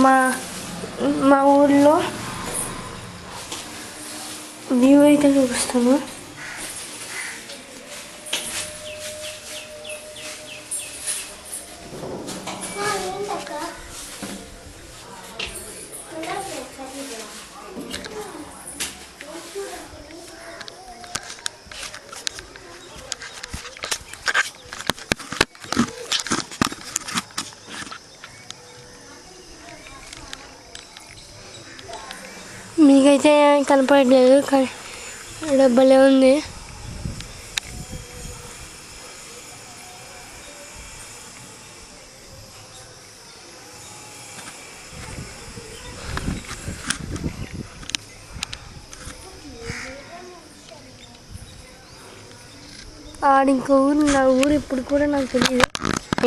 మా మా ఊళ్ళో వ్యూ అయితే చూపిస్తాను. మీకైతే కనపడలేదు కానీ డబ్బలే ఉంది. ఇంకో ఊరు, నా ఊరు ఇప్పుడు కూడా నాకు తెలియదు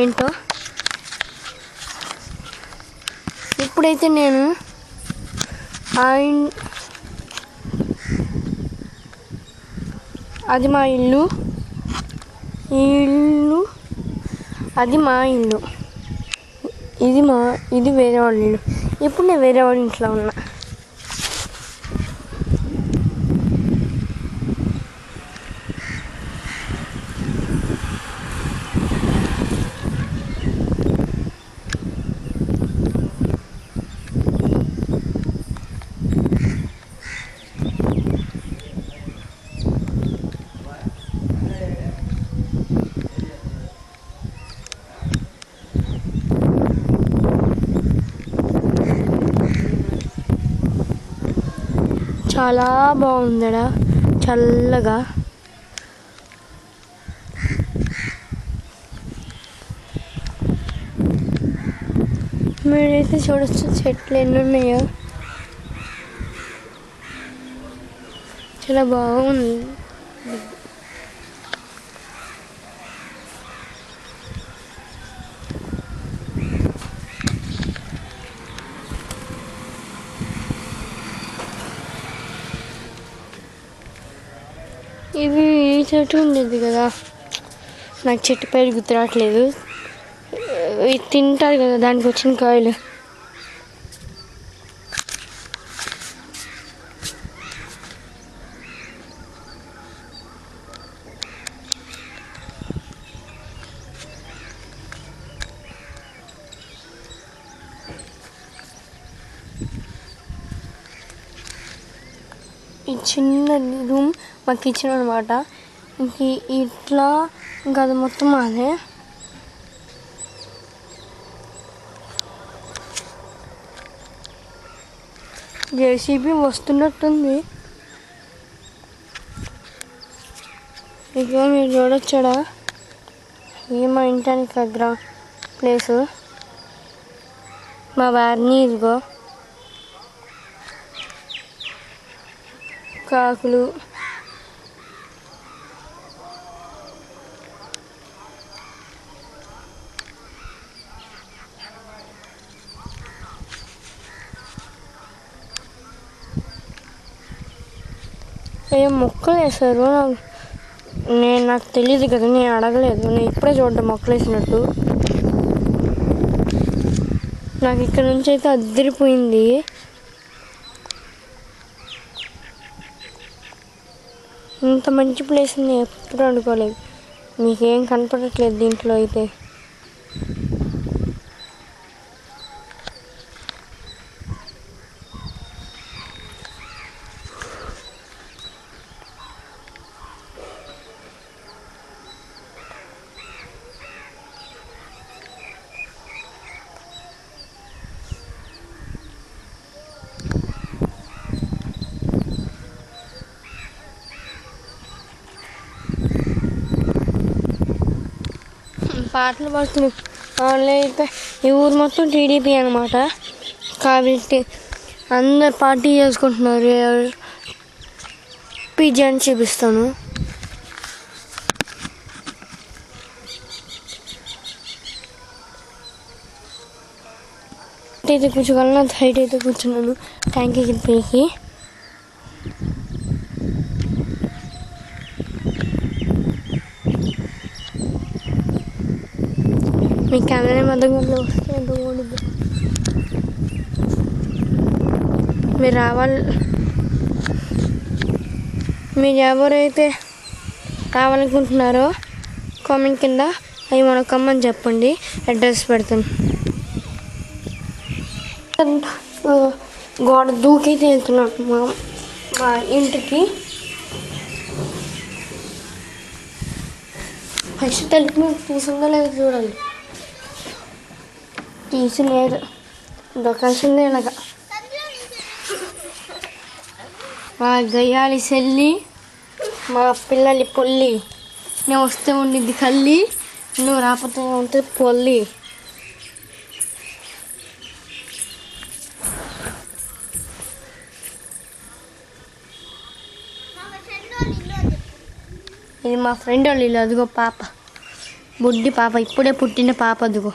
ఏంటో. ఇప్పుడైతే నేను అది మా ఇల్లు, ఈ ఇల్లు అది మా ఇల్లు, ఇది వేరే వాళ్ళ ఇల్లు. ఇప్పుడు నేను వేరే వాళ్ళ ఇంట్లో ఉన్నా. చాలా బాగుందడా, చల్లగా. మీరైతే చూడొచ్చు చెట్లు ఎన్ని ఉన్నాయో, చాలా బాగుంది. ఇది ఈ చెట్టు ఉండేది కదా, నాకు చెట్టు పేరు గుర్తురావట్లేదు. ఇది తింటారు కదా, దానికి వచ్చిన కాయలు. ఈ చిన్న రూమ్ మా కిచెన్ అనమాట. ఇంక ఇట్లా ఇంకా అది మొత్తం అదే. జేసీబీ వస్తున్నట్టుంది. ఇక మీరు చూడొచ్చాడా, మా ఇంటానికి దగ్గర ప్లేసు. మా వారిని ఇదిగో కాకులు, ఏం మొక్కలు వేసారు. నాకు తెలియదు కదా, నేను అడగలేదు. నేను ఇప్పుడే చూడటం మొక్కలు వేసినట్టు. నాకు ఇక్కడ నుంచి అయితే అదిరిపోయింది. ఇంత మంచి ప్లేస్ నేను ఎప్పుడు అనుకోలేదు. మీకేం కనపడట్లేదు దీంట్లో అయితే. పాటలు పాడుతున్నాయి. అయితే ఈ ఊరు మొత్తం టీడీపీ అనమాట, కాబట్టి అందరు పార్టీ చేసుకుంటున్నారు. పిజ్జా అని చూపిస్తాను. అయితే కూర్చోగలను, హైట్ అయితే కూర్చున్నాను ట్యాంకీకి పైకి. మీ కెమెరా మధ్య వస్తే ఎంత బాగుంటుంది. మీరు ఎవరైతే రావాలనుకుంటున్నారో కామెంట్ కింద అవి మనకు కమ్మని చెప్పండి, అడ్రస్ పెడతాను. గోడ దూకైతే వెళ్తున్నాను మా ఇంటికి. ఫస్ట్ తలుపు మీద తీసుందో లేదో చూడాలి. తీసి లేదు, దొక్కాల్సిందే ఇలాగా. మా గయ్యాలి చెల్లి, మా పిల్లలి పొల్లి, నేను వస్తే ఉండిద్ది కల్లి, నువ్వు రాకపోతే ఉంటుంది పొల్లి. ఇది మా ఫ్రెండ్ వాళ్ళు ఇల్లు. అదిగో పాప, బుడ్డి పాప, ఇప్పుడే పుట్టిన పాప. అదిగో